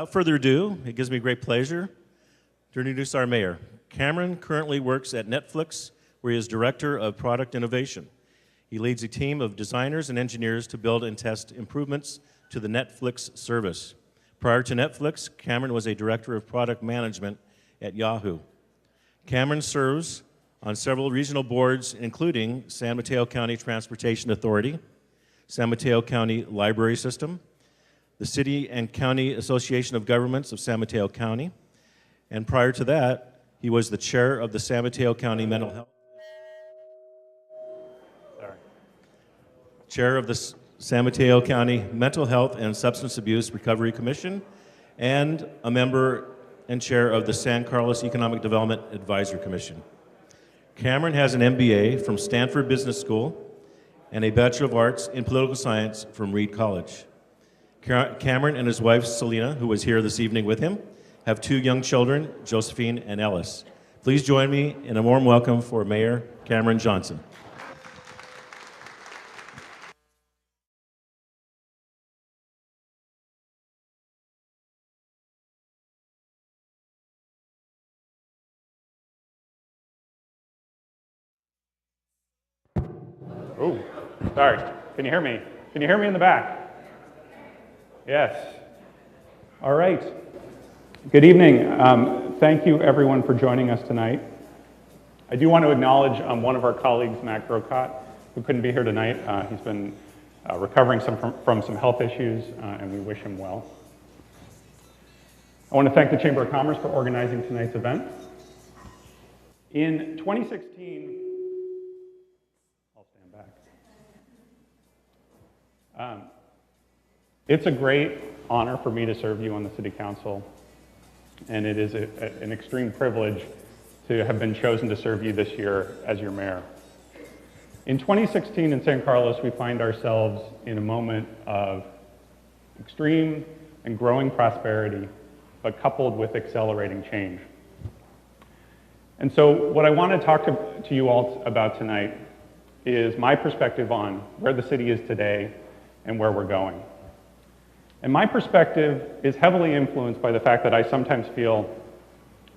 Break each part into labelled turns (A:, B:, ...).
A: Without further ado, it gives me great pleasure to introduce our mayor. Cameron currently works at Netflix, where he is Director of Product Innovation. He leads a team of designers and engineers to build and test improvements to the Netflix service. Prior to Netflix, Cameron was a Director of Product Management at Yahoo. Cameron serves on several regional boards, including San Mateo County Transportation Authority, San Mateo County Library System, the City and County Association of Governments of San Mateo County, and prior to that, he was the chair of the San Mateo County Mental Health. Chair of the San Mateo County Mental Health and Substance Abuse Recovery Commission, and a member and chair of the San Carlos Economic Development Advisory Commission. Cameron has an MBA from Stanford Business School and a Bachelor of Arts in Political Science from Reed College. Cameron and his wife, Selena, who was here this evening with him, have two young children, Josephine and Ellis. Please join me in a warm welcome for Mayor Cameron Johnson.
B: Oh, sorry. Can you hear me? Can you hear me in the back? Yes. All right. Good evening. Thank you, everyone, for joining us tonight. I do want to acknowledge one of our colleagues, Matt Grocott, who couldn't be here tonight. He's been recovering from some health issues, and we wish him well. I want to thank the Chamber of Commerce for organizing tonight's event. In 2016, I'll stand back. It's a great honor for me to serve you on the City Council, and it is an extreme privilege to have been chosen to serve you this year as your mayor. In 2016 in San Carlos, we find ourselves in a moment of extreme and growing prosperity, but coupled with accelerating change. And so what I want to talk to you all about tonight is my perspective on where the city is today and where we're going. And my perspective is heavily influenced by the fact that I sometimes feel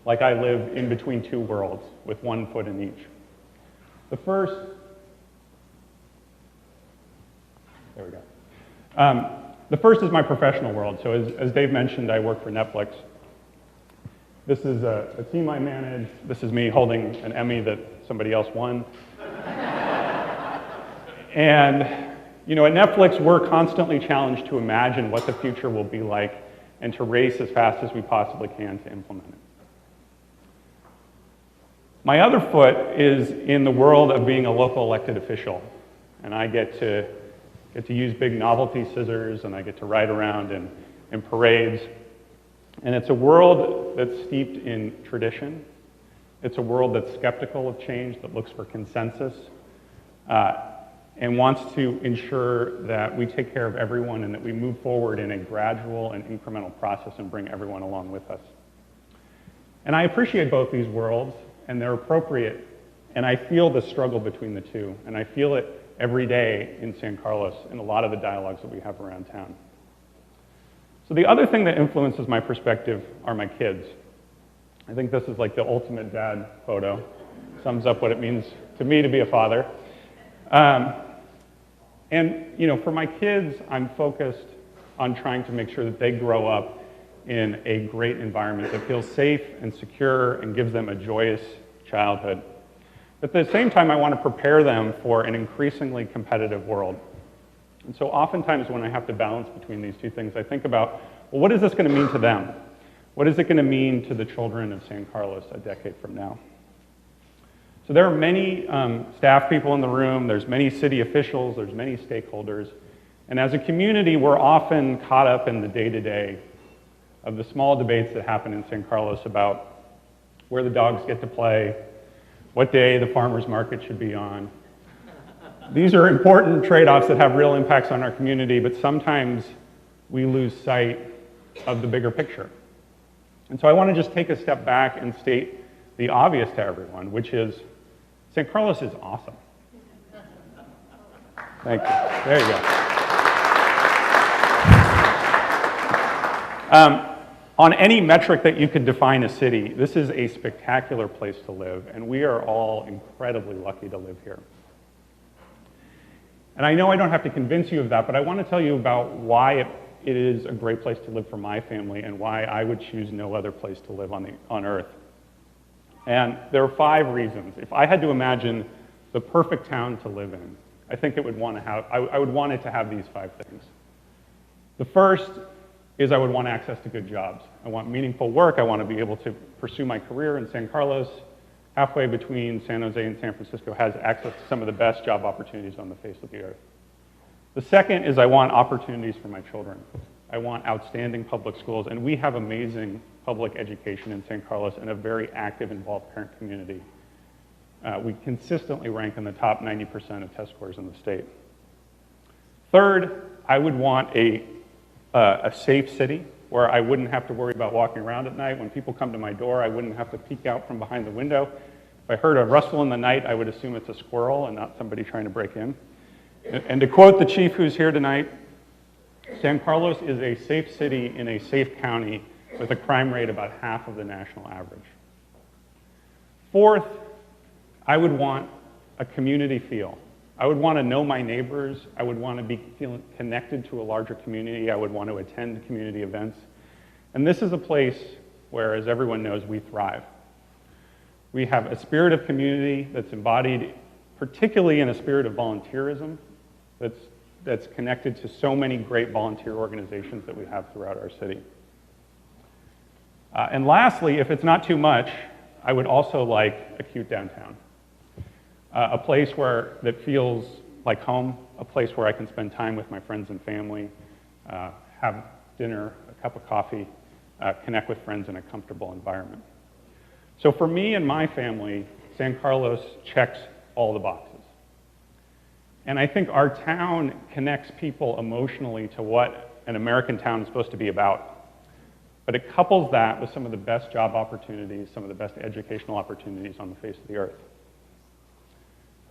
B: like I live in between two worlds with one foot in each. The first, there we go. The first is my professional world. So as Dave mentioned, I work for Netflix. This is a team I manage. This is me holding an Emmy that somebody else won. And you know, at Netflix, we're constantly challenged to imagine what the future will be like and to race as fast as we possibly can to implement it. My other foot is in the world of being a local elected official, and I get to use big novelty scissors, and I get to ride around in parades. And it's a world that's steeped in tradition. It's a world that's skeptical of change, that looks for consensus, and wants to ensure that we take care of everyone and that we move forward in a gradual and incremental process and bring everyone along with us. And I appreciate both these worlds, and they're appropriate, and I feel the struggle between the two, and I feel it every day in San Carlos in a lot of the dialogues that we have around town. So the other thing that influences my perspective are my kids. I think this is like the ultimate dad photo. Sums up what it means to me to be a father. And you know, for my kids, I'm focused on trying to make sure that they grow up in a great environment that feels safe and secure and gives them a joyous childhood. But at the same time, I want to prepare them for an increasingly competitive world. And so oftentimes when I have to balance between these two things, I think about, well, what is this going to mean to them? What is it going to mean to the children of San Carlos a decade from now? So there are many staff people in the room, there's many city officials, there's many stakeholders, and as a community, we're often caught up in the day-to-day of the small debates that happen in San Carlos about where the dogs get to play, what day the farmer's market should be on. These are important trade-offs that have real impacts on our community, but sometimes we lose sight of the bigger picture. And so I want to just take a step back and state the obvious to everyone, which is San Carlos is awesome. Thank you. There you go. On any metric that you could define a city, this is a spectacular place to live, and we are all incredibly lucky to live here. And I know I don't have to convince you of that, but I want to tell you about why it is a great place to live for my family and why I would choose no other place to live on Earth. And there are 5 reasons. If I had to imagine the perfect town to live in, I think it would want to have, I would want it to have these 5 things. The first is I would want access to good jobs. I want meaningful work. I want to be able to pursue my career in San Carlos. Halfway between San Jose and San Francisco has access to some of the best job opportunities on the face of the earth. The second is I want opportunities for my children. I want outstanding public schools, and we have amazing public education in San Carlos and a very active, involved parent community. We consistently rank in the top 90% of test scores in the state. Third, I would want a safe city where I wouldn't have to worry about walking around at night. When people come to my door, I wouldn't have to peek out from behind the window. If I heard a rustle in the night, I would assume it's a squirrel and not somebody trying to break in. And to quote the chief who's here tonight, San Carlos is a safe city in a safe county with a crime rate about half of the national average. Fourth, I would want a community feel. I would want to know my neighbors. I would want to be feeling connected to a larger community. I would want to attend community events. And this is a place where, as everyone knows, we thrive. We have a spirit of community that's embodied particularly in a spirit of volunteerism that's connected to so many great volunteer organizations that we have throughout our city. And lastly, if it's not too much, I would also like a cute downtown. A place that feels like home, a place where I can spend time with my friends and family, have dinner, a cup of coffee, connect with friends in a comfortable environment. So for me and my family, San Carlos checks all the boxes. And I think our town connects people emotionally to what an American town is supposed to be about. But it couples that with some of the best job opportunities, some of the best educational opportunities on the face of the earth.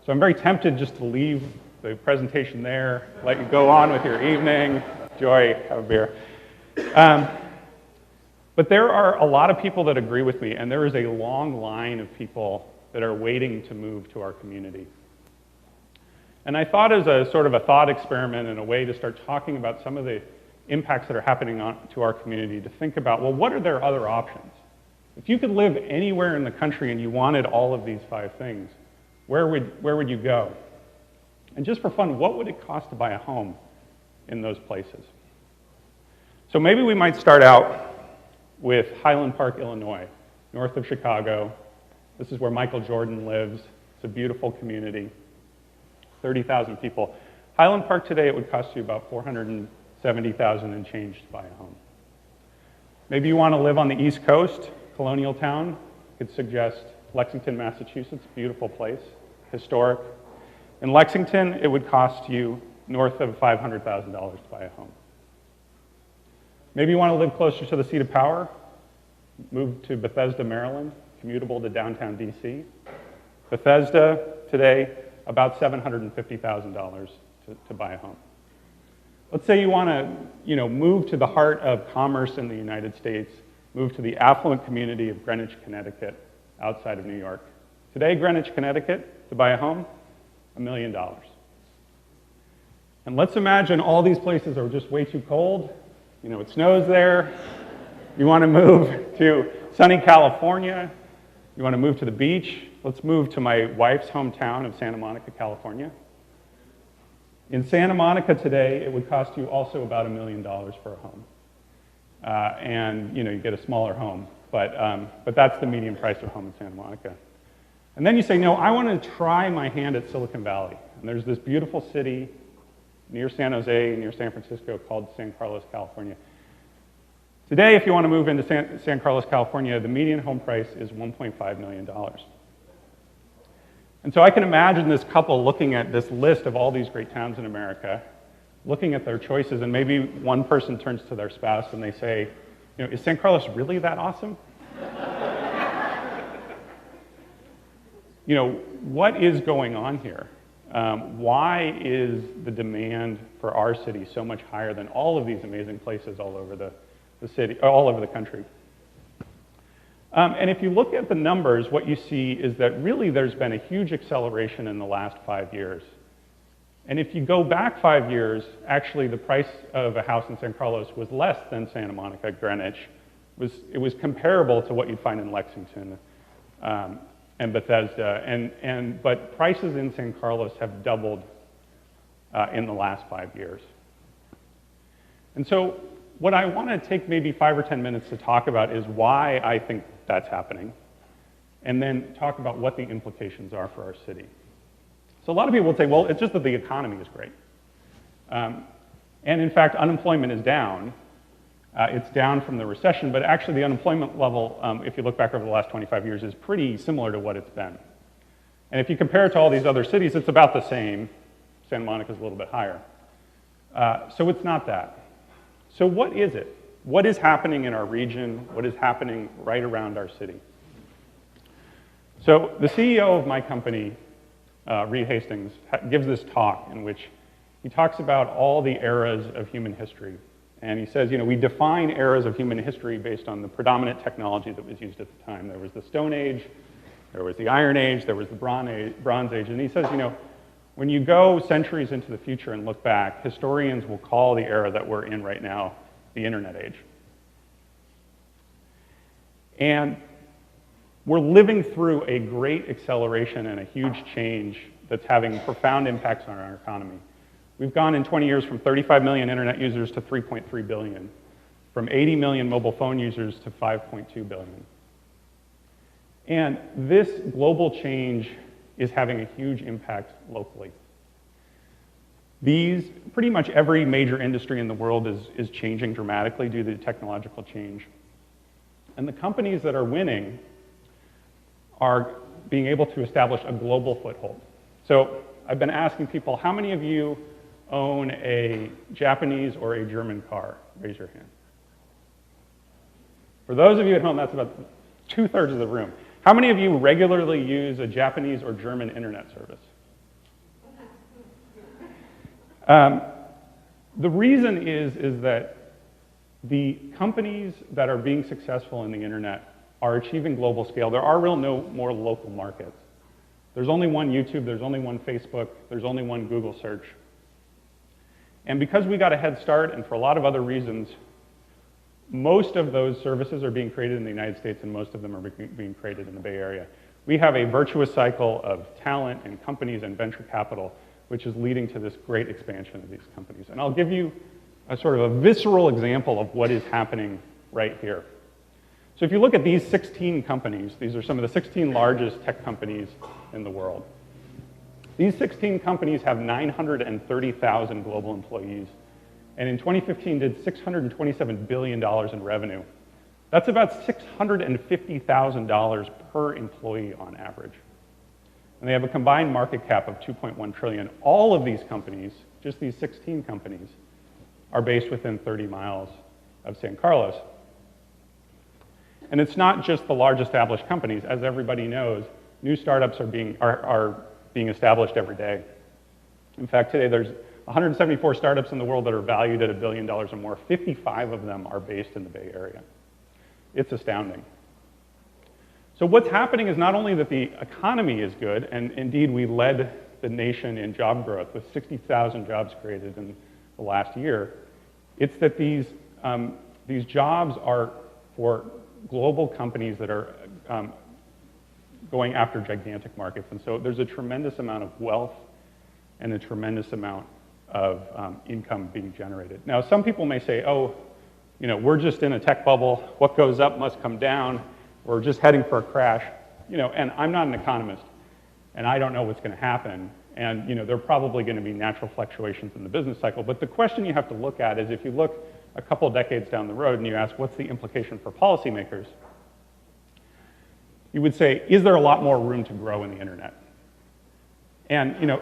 B: So I'm very tempted just to leave the presentation there, let you go on with your evening, enjoy, have a beer. But there are a lot of people that agree with me, and there is a long line of people that are waiting to move to our community. And I thought as a sort of a thought experiment and a way to start talking about some of the impacts that are happening to our community, to think about, well, what are their other options? If you could live anywhere in the country and you wanted all of these 5 things, where would you go? And just for fun, what would it cost to buy a home in those places? So maybe we might start out with Highland Park, Illinois, north of Chicago. This is where Michael Jordan lives. It's a beautiful community, 30,000 people. Highland Park today, it would cost you about $470,000 and change to buy a home. Maybe you want to live on the East Coast, colonial town. I could suggest Lexington, Massachusetts, beautiful place, historic. In Lexington, it would cost you north of $500,000 to buy a home. Maybe you want to live closer to the seat of power, move to Bethesda, Maryland, commutable to downtown DC. Bethesda today, about $750,000 to buy a home. Let's say you want to move to the heart of commerce in the United States, move to the affluent community of Greenwich, Connecticut, outside of New York. Today, Greenwich, Connecticut, to buy a home, $1 million. And let's imagine all these places are just way too cold. It snows there. You want to move to sunny California. You want to move to the beach. Let's move to my wife's hometown of Santa Monica, California. In Santa Monica today, it would cost you also about $1 million for a home. And you get a smaller home. But that's the median price of a home in Santa Monica. And then you say, no, I want to try my hand at Silicon Valley. And there's this beautiful city near San Jose, near San Francisco, called San Carlos, California. Today, if you want to move into San Carlos, California, the median home price is $1.5 million. And so I can imagine this couple looking at this list of all these great towns in America, looking at their choices, and maybe one person turns to their spouse and they say, is San Carlos really that awesome? What is going on here? Why is the demand for our city so much higher than all of these amazing places all over the city, all over the country. And if you look at the numbers, what you see is that really there's been a huge acceleration in the last 5 years. And if you go back 5 years, actually the price of a house in San Carlos was less than Santa Monica, Greenwich. It was comparable to what you'd find in Lexington and Bethesda. But prices in San Carlos have doubled in the last 5 years. And so what I want to take maybe 5 or 10 minutes to talk about is why I think that's happening, and then talk about what the implications are for our city. So a lot of people would say, well, it's just that the economy is great. And in fact, unemployment is down. It's down from the recession, but actually the unemployment level, if you look back over the last 25 years, is pretty similar to what it's been. And if you compare it to all these other cities, it's about the same. Santa Monica's a little bit higher. So it's not that. So what is it? What is happening in our region? What is happening right around our city? So the CEO of my company, Reed Hastings, gives this talk in which he talks about all the eras of human history. And he says, we define eras of human history based on the predominant technology that was used at the time. There was the Stone Age, there was the Iron Age, there was the Bronze Age. And he says, when you go centuries into the future and look back, historians will call the era that we're in right now the Internet Age. And we're living through a great acceleration and a huge change that's having profound impacts on our economy. We've gone in 20 years from 35 million internet users to 3.3 billion, from 80 million mobile phone users to 5.2 billion. And this global change is having a huge impact locally. Pretty much every major industry in the world is changing dramatically due to technological change. And the companies that are winning are being able to establish a global foothold. So I've been asking people, how many of you own a Japanese or a German car? Raise your hand. For those of you at home, that's about 2/3 of the room. How many of you regularly use a Japanese or German internet service? The reason is that the companies that are being successful in the internet are achieving global scale. There are no more local markets. There's only one YouTube, there's only one Facebook, there's only one Google search. And because we got a head start, and for a lot of other reasons, most of those services are being created in the United States, and most of them are being created in the Bay Area. We have a virtuous cycle of talent and companies and venture capital, which is leading to this great expansion of these companies. And I'll give you a sort of a visceral example of what is happening right here. So if you look at these 16 companies, these are some of the 16 largest tech companies in the world. These 16 companies have 930,000 global employees, and in 2015 did $627 billion in revenue. That's about $650,000 per employee on average. And they have a combined market cap of $2.1 trillion. All of these companies, just these 16 companies, are based within 30 miles of San Carlos. And it's not just the large established companies. As everybody knows, new startups are being established every day. In fact, today there's 174 startups in the world that are valued at $1 billion or more. 55 of them are based in the Bay Area. It's astounding. So what's happening is not only that the economy is good, and indeed we led the nation in job growth with 60,000 jobs created in the last year, it's that these jobs are for global companies that are going after gigantic markets. And so there's a tremendous amount of wealth and a tremendous amount of income being generated. Now, some people may say, oh, we're just in a tech bubble. What goes up must come down. We're just heading for a crash. And I'm not an economist, and I don't know what's going to happen. And there are probably going to be natural fluctuations in the business cycle. But the question you have to look at is, if you look a couple decades down the road and you ask, what's the implication for policymakers? You would say, is there a lot more room to grow in the internet? And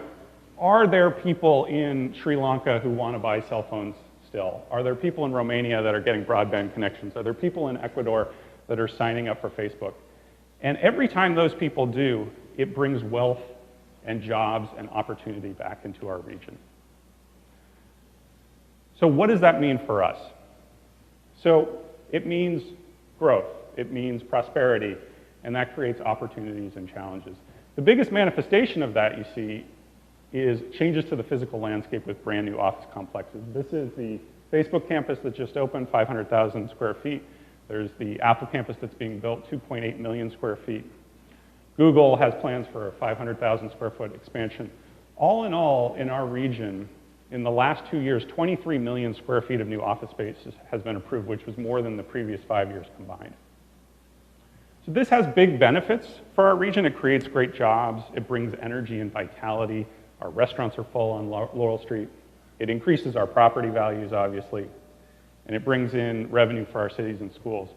B: are there people in Sri Lanka who want to buy cell phones still? Are there people in Romania that are getting broadband connections? Are there people in Ecuador that are signing up for Facebook? And every time those people do, it brings wealth and jobs and opportunity back into our region. So what does that mean for us? So it means growth, it means prosperity, and that creates opportunities and challenges. The biggest manifestation of that, you see, is changes to the physical landscape with brand new office complexes. This is the Facebook campus that just opened, 500,000 square feet. There's the Apple campus that's being built, 2.8 million square feet. Google has plans for a 500,000 square foot expansion. All in all, in our region, in the last 2 years, 23 million square feet of new office space has been approved, which was more than the previous 5 years combined. So this has big benefits for our region. It creates great jobs. It brings energy and vitality. Our restaurants are full on Laurel Street. It increases our property values, obviously, and it brings in revenue for our cities and schools.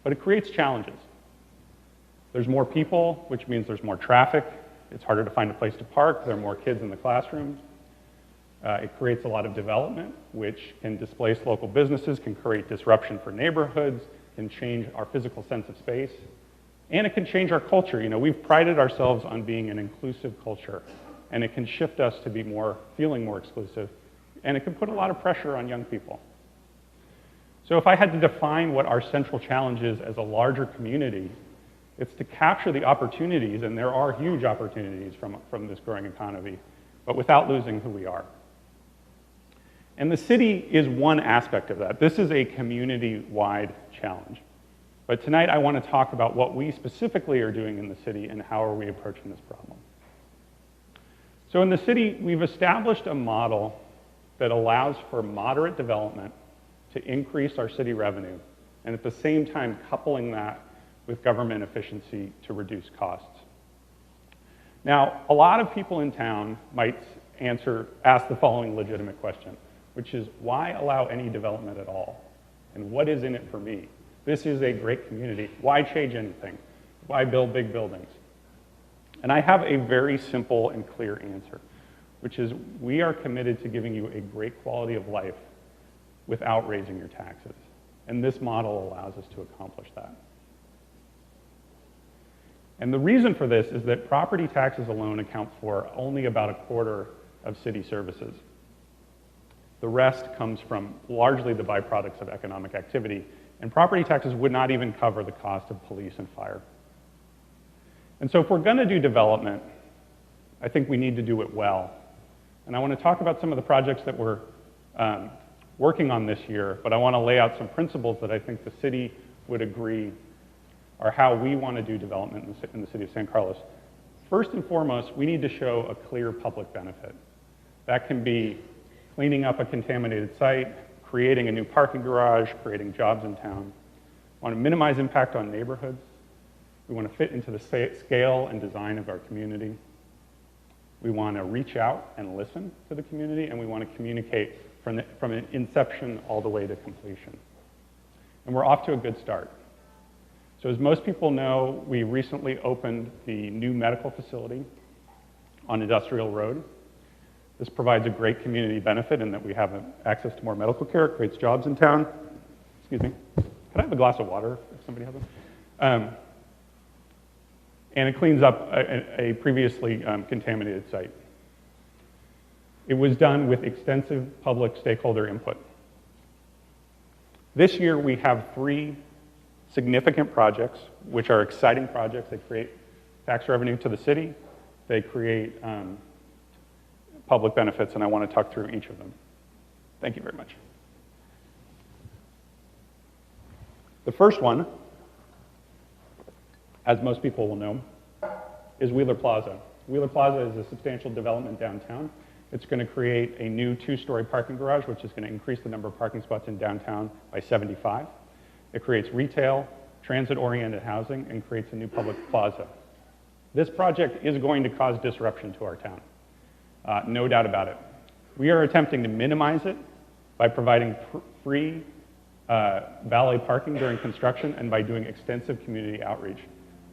B: But it creates challenges. There's more people, which means there's more traffic. It's harder to find a place to park. There are more kids in the classrooms. It creates a lot of development, which can displace local businesses, can create disruption for neighborhoods, can change our physical sense of space, and it can change our culture. You know, we've prided ourselves on being an inclusive culture, and it can shift us to be feeling more exclusive, and it can put a lot of pressure on young people. So if I had to define what our central challenge is as a larger community, it's to capture the opportunities, and there are huge opportunities from this growing economy, but without losing who we are. And the city is one aspect of that. This is a community-wide challenge. But tonight I want to talk about what we specifically are doing in the city and how are we approaching this problem. So in the city, we've established a model that allows for moderate development to increase our city revenue, and at the same time coupling that with government efficiency to reduce costs. Now, a lot of people in town might ask the following legitimate question, which is, why allow any development at all? And what is in it for me? This is a great community. Why change anything? Why build big buildings? And I have a very simple and clear answer, which is we are committed to giving you a great quality of life without raising your taxes. And this model allows us to accomplish that. And the reason for this is that property taxes alone account for only about a quarter of city services. The rest comes from largely the byproducts of economic activity, and property taxes would not even cover the cost of police and fire. And so if we're going to do development, I think we need to do it well. And I want to talk about some of the projects that we're working on this year, but I want to lay out some principles that I think the city would agree are how we want to do development in the city of San Carlos. First and foremost, we need to show a clear public benefit. That can be cleaning up a contaminated site, creating a new parking garage, creating jobs in town. We want to minimize impact on neighborhoods. We want to fit into the scale and design of our community. We want to reach out and listen to the community, and we want to communicate from an inception all the way to completion. And we're off to a good start. So as most people know, we recently opened the new medical facility on Industrial Road. This provides a great community benefit in that we have access to more medical care. It creates jobs in town. Excuse me. Could I have a glass of water if somebody has one? And it cleans up a previously contaminated site. It was done with extensive public stakeholder input. This year we have 3 significant projects, which are exciting projects. They create tax revenue to the city. They create public benefits, and I want to talk through each of them. Thank you very much. The first one, as most people will know, is Wheeler Plaza. Wheeler Plaza is a substantial development downtown. It's going to create a new 2-story parking garage, which is going to increase the number of parking spots in downtown by 75. It creates retail, transit-oriented housing, and creates a new public plaza. This project is going to cause disruption to our town, no doubt about it. We are attempting to minimize it by providing free valet parking during construction and by doing extensive community outreach.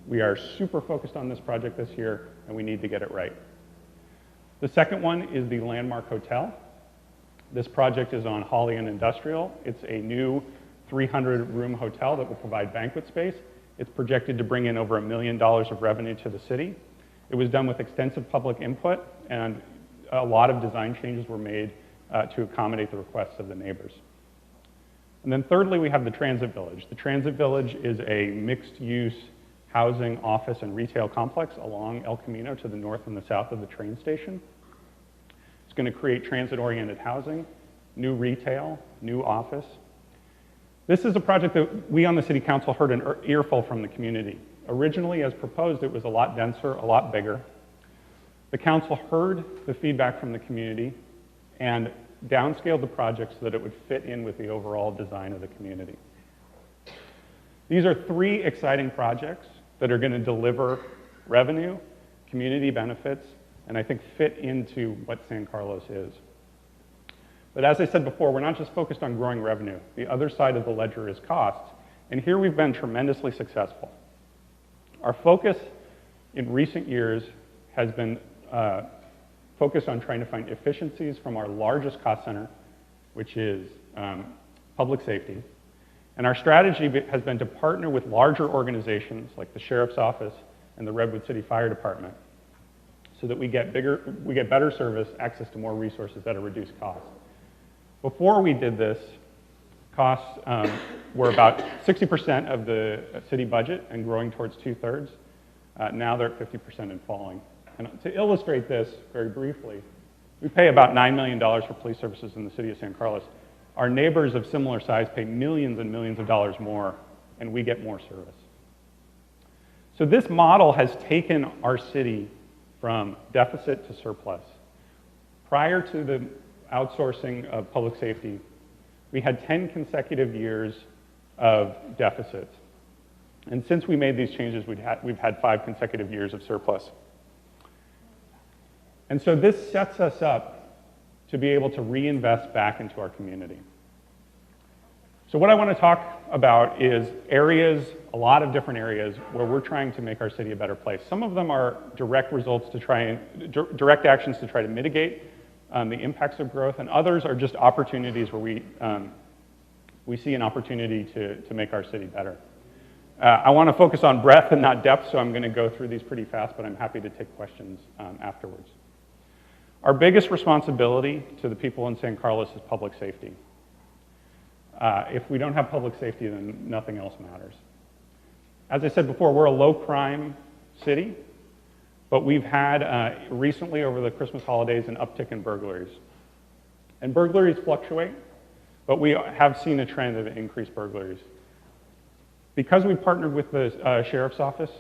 B: We are super focused on this project this year, and we need to get it right. The second one is the Landmark Hotel. This project is on Hawley and Industrial. It's a new 300-room hotel that will provide banquet space. It's projected to bring in over $1 million of revenue to the city. It was done with extensive public input, and a lot of design changes were made to accommodate the requests of the neighbors. And then thirdly, we have the Transit Village. The Transit Village is a mixed-use housing, office, and retail complex along El Camino to the north and the south of the train station. It's going to create transit-oriented housing, new retail, new office. This is a project that we on the City Council heard an earful from the community. Originally, as proposed, it was a lot denser, a lot bigger. The council heard the feedback from the community and downscaled the project so that it would fit in with the overall design of the community. These are three exciting projects that are going to deliver revenue, community benefits, and I think fit into what San Carlos is. But as I said before, we're not just focused on growing revenue. The other side of the ledger is costs, and here we've been tremendously successful. Our focus in recent years has been focused on trying to find efficiencies from our largest cost center, which is public safety. And our strategy has been to partner with larger organizations like the Sheriff's Office and the Redwood City Fire Department so that we get better service, access to more resources at a reduced cost. Before we did this, costs were about 60% of the city budget and growing towards 2/3. Now they're at 50% and falling. And to illustrate this very briefly, we pay about $9 million for police services in the city of San Carlos. Our neighbors of similar size pay millions and millions of dollars more, and we get more service. So this model has taken our city from deficit to surplus. Prior to the outsourcing of public safety, we had 10 consecutive years of deficits. And since we made these changes, we've had 5 consecutive years of surplus. And so this sets us up to be able to reinvest back into our community. So what I want to talk about is areas, a lot of different areas, where we're trying to make our city a better place. Some of them are direct actions to try to mitigate the impacts of growth, and others are just opportunities where we see an opportunity to make our city better. I want to focus on breadth and not depth, so I'm going to go through these pretty fast, but I'm happy to take questions afterwards. Our biggest responsibility to the people in San Carlos is public safety. If we don't have public safety, then nothing else matters. As I said before, we're a low-crime city, but we've had recently over the Christmas holidays an uptick in burglaries. And burglaries fluctuate, but we have seen a trend of increased burglaries. Because we partnered with the Sheriff's Office,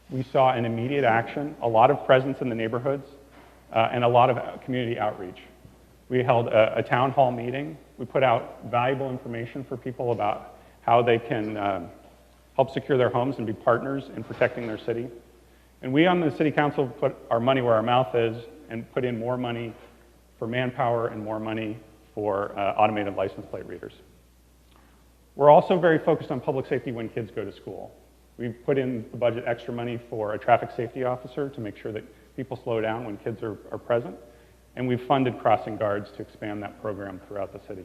B: we saw an immediate action, a lot of presence in the neighborhoods, and a lot of community outreach. We held a town hall meeting. We put out valuable information for people about how they can help secure their homes and be partners in protecting their city. And we on the City Council put our money where our mouth is and put in more money for manpower and more money for automated license plate readers. We're also very focused on public safety when kids go to school. We've put in the budget extra money for a traffic safety officer to make sure that people slow down when kids are present. And we've funded crossing guards to expand that program throughout the city.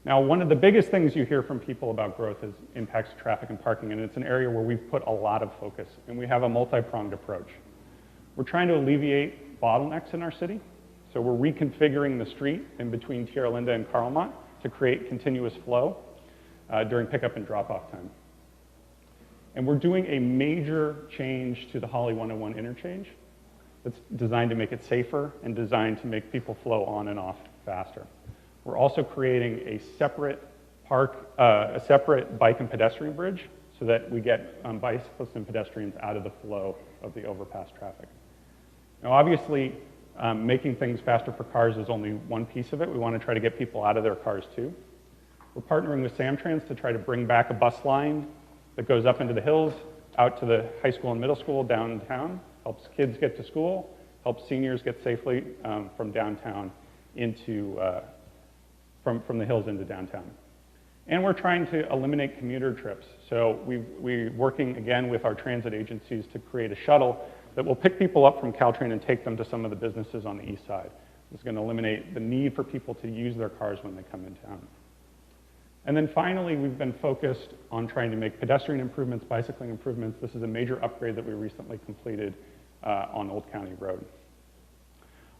B: Now, one of the biggest things you hear from people about growth is impacts to traffic and parking, and it's an area where we've put a lot of focus, and we have a multi-pronged approach. We're trying to alleviate bottlenecks in our city, so we're reconfiguring the street in between Tierra Linda and Carlmont to create continuous flow during pickup and drop-off time. And we're doing a major change to the Holly 101 interchange that's designed to make it safer and designed to make people flow on and off faster. We're also creating a separate bike and pedestrian bridge so that we get bicyclists and pedestrians out of the flow of the overpass traffic. Now, obviously, making things faster for cars is only one piece of it. We want to try to get people out of their cars too. We're partnering with Samtrans to try to bring back a bus line that goes up into the hills, out to the high school and middle school downtown, helps kids get to school, helps seniors get safely from downtown into, from the hills into downtown. And we're trying to eliminate commuter trips. So we're working again with our transit agencies to create a shuttle that will pick people up from Caltrain and take them to some of the businesses on the east side. It's going to eliminate the need for people to use their cars when they come in town. And then finally, we've been focused on trying to make pedestrian improvements, bicycling improvements. This is a major upgrade that we recently completed on Old County Road.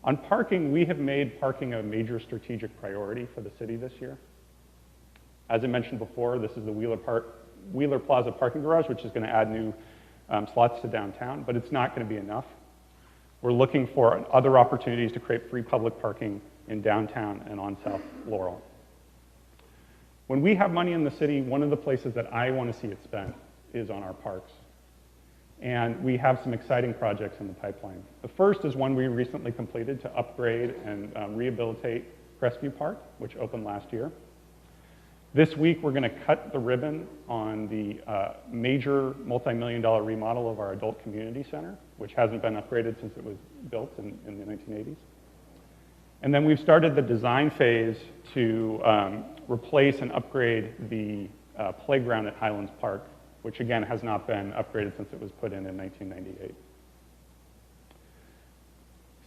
B: On parking, we have made parking a major strategic priority for the city this year. As I mentioned before, this is the Wheeler Plaza parking garage, which is going to add new slots to downtown, but it's not going to be enough. We're looking for other opportunities to create free public parking in downtown and on South Laurel. When we have money in the city, one of the places that I want to see it spent is on our parks. And we have some exciting projects in the pipeline. The first is one we recently completed to upgrade and rehabilitate Crestview Park, which opened last year. This week, we're going to cut the ribbon on the major multi-million-dollar remodel of our adult community center, which hasn't been upgraded since it was built in the 1980s. And then we've started the design phase to replace and upgrade the playground at Highlands Park, which again has not been upgraded since it was put in 1998.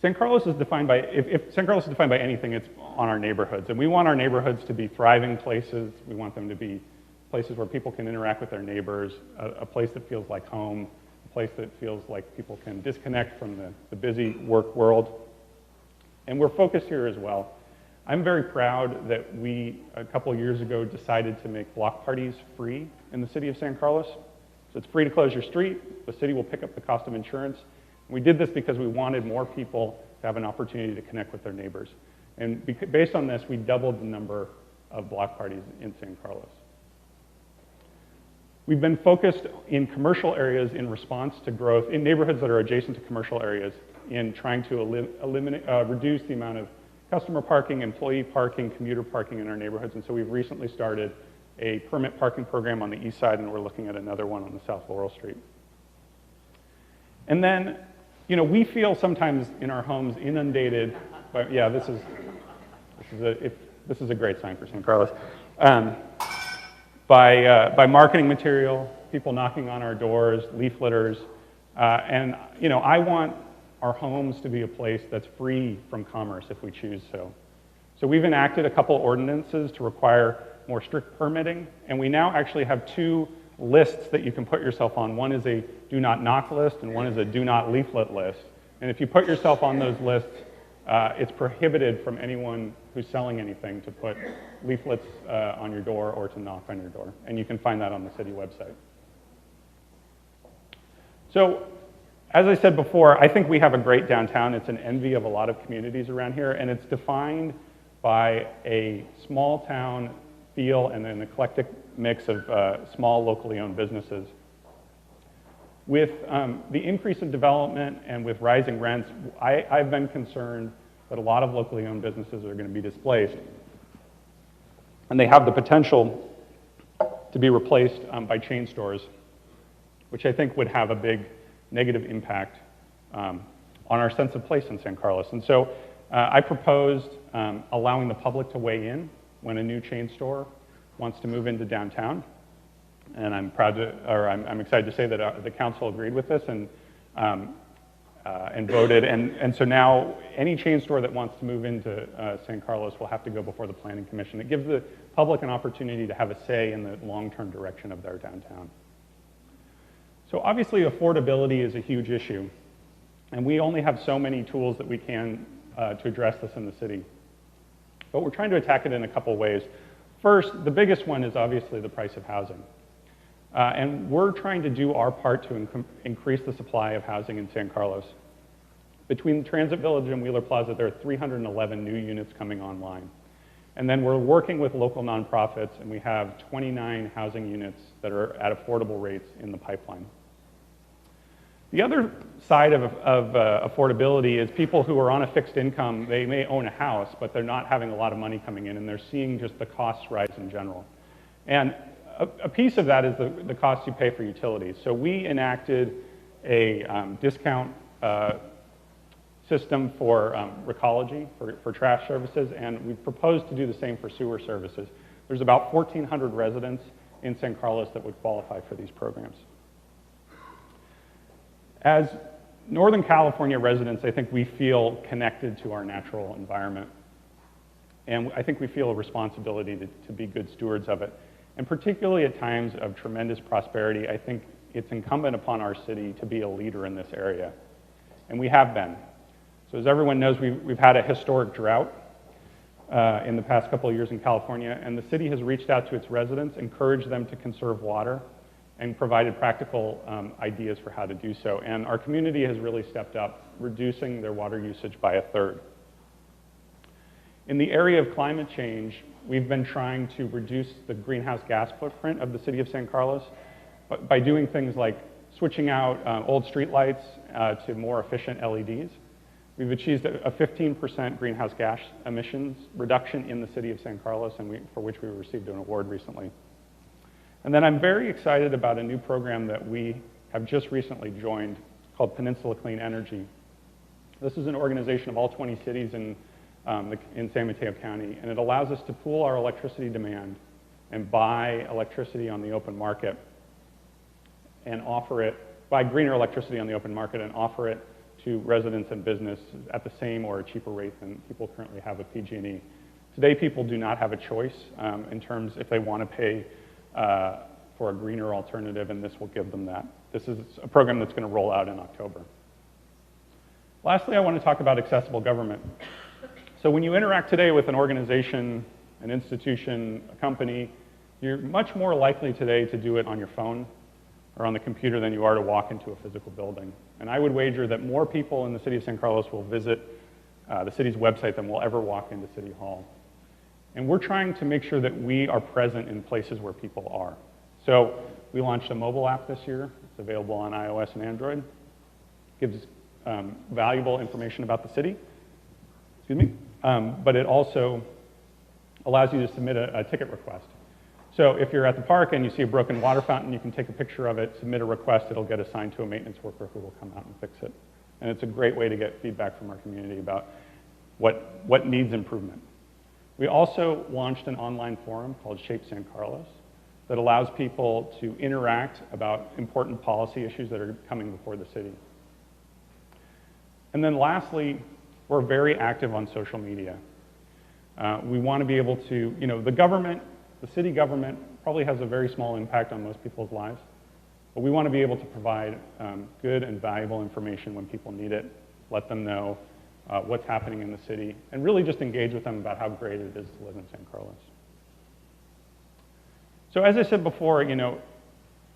B: San Carlos is defined by, if San Carlos is defined by anything, it's on our neighborhoods. And we want our neighborhoods to be thriving places. We want them to be places where people can interact with their neighbors, a place that feels like home, a place that feels like people can disconnect from the busy work world. And we're focused here as well. I'm very proud that we, a couple of years ago, decided to make block parties free in the city of San Carlos. So it's free to close your street. The city will pick up the cost of insurance. We did this because we wanted more people to have an opportunity to connect with their neighbors. And based on this, we doubled the number of block parties in San Carlos. We've been focused in commercial areas in response to growth, in neighborhoods that are adjacent to commercial areas, in trying to reduce the amount of customer parking, employee parking, commuter parking in our neighborhoods. And so we've recently started a permit parking program on the east side, and we're looking at another one on the South Laurel Street. And then, you know, we feel sometimes in our homes inundated by, yeah, this is a great sign for San Carlos, by marketing material, people knocking on our doors, leafleters, and, you know, I want our homes to be a place that's free from commerce if we choose so. So we've enacted a couple ordinances to require more strict permitting, and we now actually have two lists that you can put yourself on. One is a do not knock list, and one is a do not leaflet list. And if you put yourself on those lists, it's prohibited from anyone who's selling anything to put leaflets on your door or to knock on your door. And you can find that on the city website. So, as I said before, I think we have a great downtown. It's an envy of a lot of communities around here, and it's defined by a small town feel and an eclectic mix of small locally owned businesses. With the increase in development and with rising rents, I've been concerned that a lot of locally owned businesses are going to be displaced. And they have the potential to be replaced by chain stores, which I think would have a big negative impact on our sense of place in San Carlos. And so I proposed allowing the public to weigh in when a new chain store wants to move into downtown. And I'm excited to say that the council agreed with this and voted. And so now any chain store that wants to move into San Carlos will have to go before the Planning Commission. It gives the public an opportunity to have a say in the long-term direction of their downtown. So obviously affordability is a huge issue. And we only have so many tools that we can to address this in the city. But we're trying to attack it in a couple ways. First, the biggest one is obviously the price of housing. And we're trying to do our part to increase the supply of housing in San Carlos. Between Transit Village and Wheeler Plaza, there are 311 new units coming online. And then we're working with local nonprofits, and we have 29 housing units that are at affordable rates in the pipeline. The other side of affordability is people who are on a fixed income. They may own a house, but they're not having a lot of money coming in, and they're seeing just the costs rise in general. And a piece of that is the cost you pay for utilities. So we enacted a discount system for Recology, for trash services, and we've proposed to do the same for sewer services. There's about 1,400 residents in San Carlos that would qualify for these programs. As Northern California residents, I think we feel connected to our natural environment. And I think we feel a responsibility to be good stewards of it. And particularly at times of tremendous prosperity, I think it's incumbent upon our city to be a leader in this area. And we have been. So as everyone knows, we've had a historic drought. in the past couple of years in California, and the city has reached out to its residents, encouraged them to conserve water, and provided practical ideas for how to do so. And our community has really stepped up, reducing their water usage by 1/3. In the area of climate change, we've been trying to reduce the greenhouse gas footprint of the city of San Carlos by doing things like switching out old streetlights to more efficient LEDs. We've achieved a 15% greenhouse gas emissions reduction in the city of San Carlos, and for which we received an award recently. And then I'm very excited about a new program that we have just recently joined called Peninsula Clean Energy. This is an organization of all 20 cities in San Mateo County, and it allows us to pool our electricity demand and buy electricity on the open market and offer it, buy greener electricity on the open market and offer it to residents and business at the same or a cheaper rate than people currently have with PG&E. Today, people do not have a choice in terms if they want to pay for a greener alternative, and this will give them that. This is a program that's going to roll out in October. Lastly, I want to talk about accessible government. So when you interact today with an organization, an institution, a company, you're much more likely today to do it on your phone or on the computer than you are to walk into a physical building. And I would wager that more people in the city of San Carlos will visit the city's website than will ever walk into City Hall. And we're trying to make sure that we are present in places where people are. So we launched a mobile app this year. It's available on iOS and Android. It gives valuable information about the city, but it also allows you to submit a ticket request. So if you're at the park and you see a broken water fountain, you can take a picture of it, submit a request, it'll get assigned to a maintenance worker who will come out and fix it. And it's a great way to get feedback from our community about what needs improvement. We also launched an online forum called Shape San Carlos that allows people to interact about important policy issues that are coming before the city. And then lastly, we're very active on social media. We want to be able to, the city government probably has a very small impact on most people's lives, but we want to be able to provide good and valuable information when people need it, let them know what's happening in the city, and really just engage with them about how great it is to live in San Carlos. So as I said before,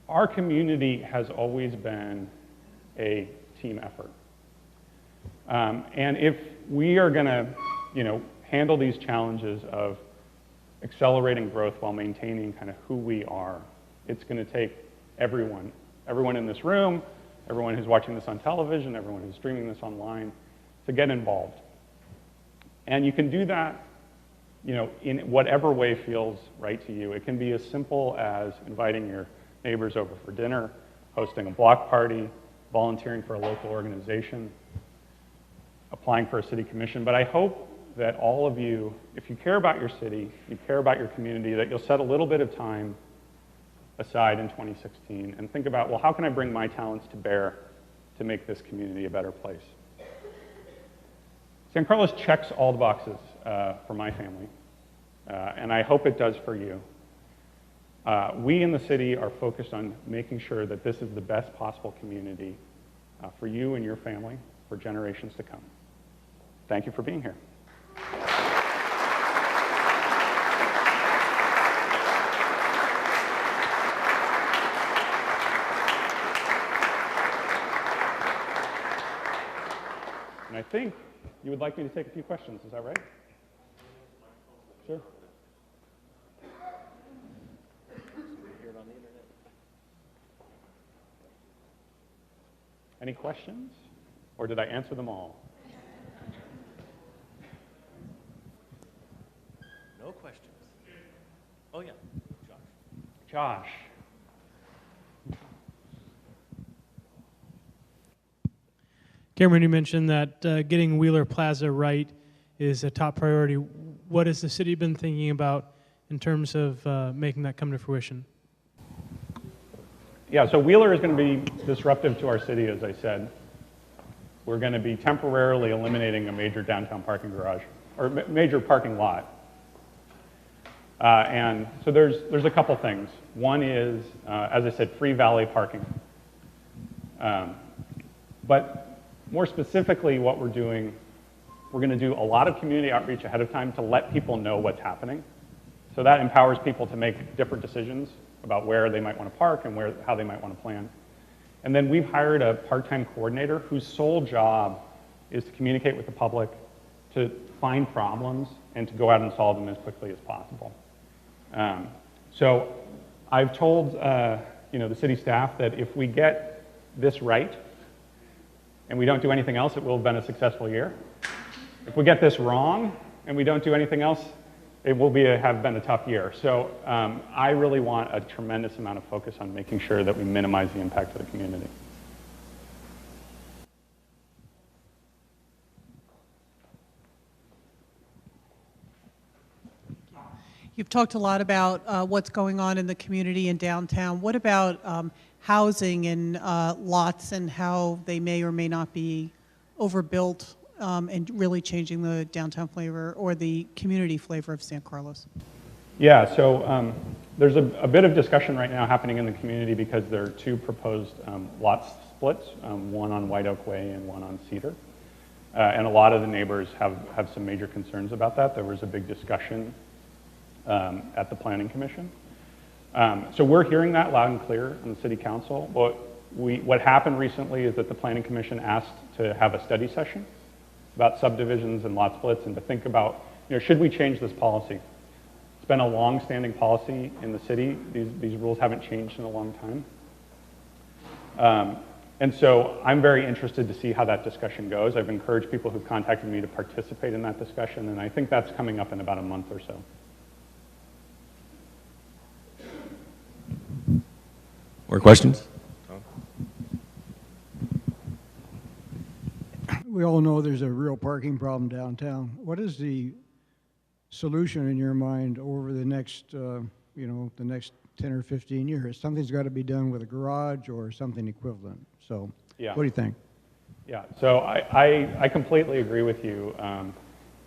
B: our community has always been a team effort. And if we are going to, handle these challenges of accelerating growth while maintaining kind of who we are, it's going to take everyone in this room, everyone who's watching this on television, everyone who's streaming this online, to get involved. And you can do that, in whatever way feels right to you. It can be as simple as inviting your neighbors over for dinner, hosting a block party, volunteering for a local organization, applying for a city commission. But I hope that all of you, if you care about your city, you care about your community, that you'll set a little bit of time aside in 2016 and think about, well, how can I bring my talents to bear to make this community a better place? San Carlos checks all the boxes for my family, and I hope it does for you. We in the city are focused on making sure that this is the best possible community for you and your family for generations to come. Thank you for being here. And I think you would like me to take a few questions, is that right? Sure. Any questions? Or did I answer them all?
A: No questions. Oh, yeah.
B: Josh.
C: Cameron, you mentioned that getting Wheeler Plaza right is a top priority. What has the city been thinking about in terms of making that come to fruition?
B: Yeah, so Wheeler is going to be disruptive to our city, as I said. We're going to be temporarily eliminating a major downtown parking garage, or major parking lot. And so there's a couple things. One is, as I said, free valet parking. But more specifically, what we're doing We're going to do a lot of community outreach ahead of time to let people know what's happening. So that empowers people to make different decisions about where they might want to park and how they might want to plan. And then we've hired a part-time coordinator whose sole job is to communicate with the public, to find problems, and to go out and solve them as quickly as possible. So I've told the city staff that if we get this right and we don't do anything else, it will have been a successful year. If we get this wrong and we don't do anything else, it will have been a tough year. So I really want a tremendous amount of focus on making sure that we minimize the impact to the community.
D: You've talked a lot about what's going on in the community in downtown. What about housing and lots and how they may or may not be overbuilt and really changing the downtown flavor or the community flavor of San Carlos?
B: Yeah, so there's a bit of discussion right now happening in the community because there are two proposed lot splits, one on White Oak Way and one on Cedar. And a lot of the neighbors have some major concerns about that. There was a big discussion at the Planning Commission. So we're hearing that loud and clear on the City Council. What happened recently is that the Planning Commission asked to have a study session about subdivisions and lot splits and to think about, should we change this policy? It's been a long-standing policy in the city. These rules haven't changed in a long time. And so I'm very interested to see how that discussion goes. I've encouraged people who've contacted me to participate in that discussion, and I think that's coming up in about a month or so.
A: More questions?
E: We all know there's a real parking problem downtown. What is the solution in your mind over the next, the next 10 or 15 years? Something's got to be done with a garage or something equivalent. So,
B: yeah.
E: What do you think?
B: Yeah, so I completely agree with you.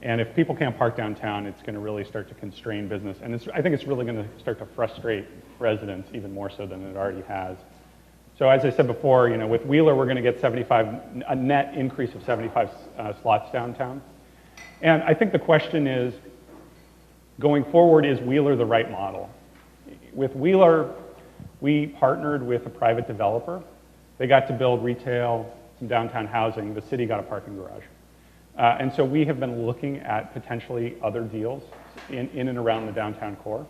B: And if people can't park downtown, it's going to really start to constrain business. And I think it's really going to start to frustrate residents even more so than it already has. So as I said before, with Wheeler, we're going to get a net increase of 75 slots downtown. And I think the question is, going forward, is Wheeler the right model? With Wheeler, we partnered with a private developer. They got to build retail, some downtown housing. The city got a parking garage. And so we have been looking at potentially other deals in and around the downtown core.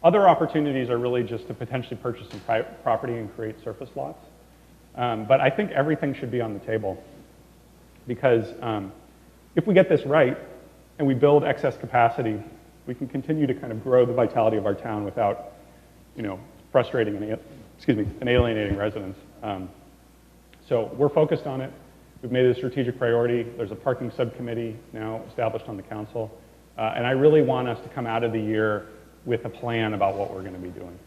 B: Other opportunities are really just to potentially purchase some private property and create surface lots. But I think everything should be on the table because if we get this right and we build excess capacity, we can continue to kind of grow the vitality of our town without, frustrating and alienating residents. So we're focused on it. We've made it a strategic priority. There's a parking subcommittee now established on the council. And I really want us to come out of the year with a plan about what we're going to be doing.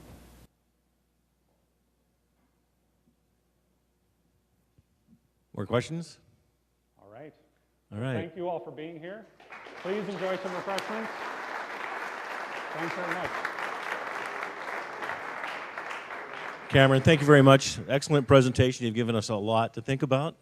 A: More questions?
B: All right.
A: All right.
B: Thank you all for being here. Please enjoy some refreshments. Thanks very much.
A: Cameron, thank you very much. Excellent presentation. You've given us a lot to think about,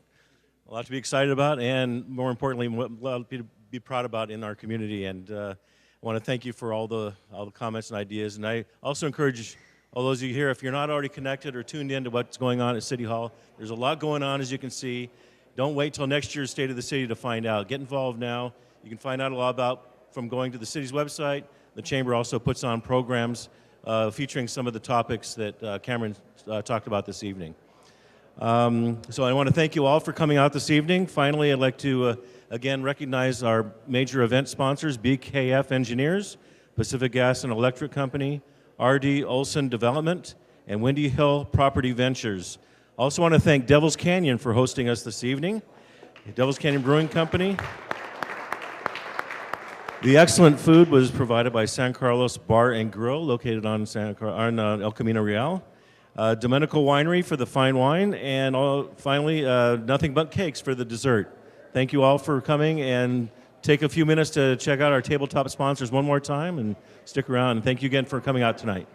A: a lot to be excited about, and more importantly, a lot to be proud about in our community. And I want to thank you for all the comments and ideas. And I also encourage all those of you here, if you're not already connected or tuned in to what's going on at City Hall, there's a lot going on, as you can see. Don't wait till next year's State of the City to find out. Get involved now. You can find out a lot from going to the city's website. The Chamber also puts on programs featuring some of the topics that Cameron talked about this evening. So I want to thank you all for coming out this evening. Finally, I'd like to again recognize our major event sponsors, BKF Engineers, Pacific Gas and Electric Company, RD Olson Development, and Windy Hill Property Ventures. Also want to thank Devil's Canyon for hosting us this evening, Devil's Canyon Brewing Company. The excellent food was provided by San Carlos Bar and Grill, located on El Camino Real. Domenico Winery for the fine wine, and finally, Nothing But Cakes for the dessert. Thank you all for coming, and take a few minutes to check out our tabletop sponsors one more time, and stick around. And thank you again for coming out tonight.